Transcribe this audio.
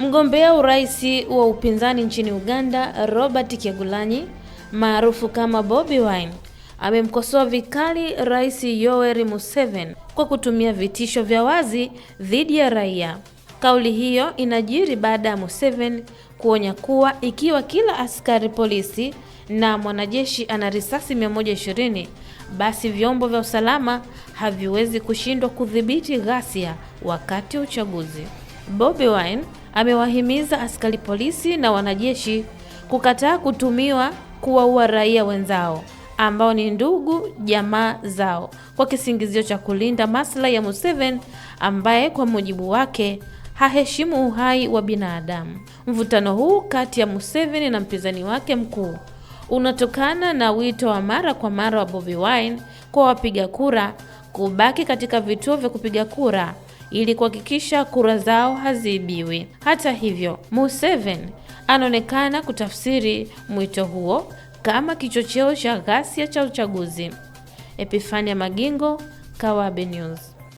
Mgombea urais wa upinzani nchini Uganda, Robert Kyagulanyi maarufu kama Bobi Wine, amemkosoa vikali Rais Yoweri Museveni kwa kutumia vitisho vya wazi dhidi ya raia. Kauli hiyo inajiri baada ya Museveni kuonya kuwa ikiwa kila askari polisi na mwanajeshi ana risasi 120, basi vyombo vya usalama haviwezi kushindwa kudhibiti ghasia wakati wa uchaguzi. Bobi Wine amewahimiza askari polisi na wanajeshi kukataa kutumiwa kuwaua raia wenzao ambao ni ndugu jamaa zao kwa kisingizio cha kulinda maslahi ya Museveni ambaye kwa mujibu wake haheshimu uhai wa binadamu. Mvutano huu kati ya Museveni na mpinzani wake mkuu unatokana na wito wa mara kwa mara wa Bobi Wine kwa wapiga kura kubaki katika vituo vya kupiga kura ili kuhakikisha kura zao haziibiwi. Hata hivyo, Museveni anaonekana kutafsiri mwito huo kama kichocheo cha ghasia cha uchaguzi. Epifania Magingo, Kawabe News.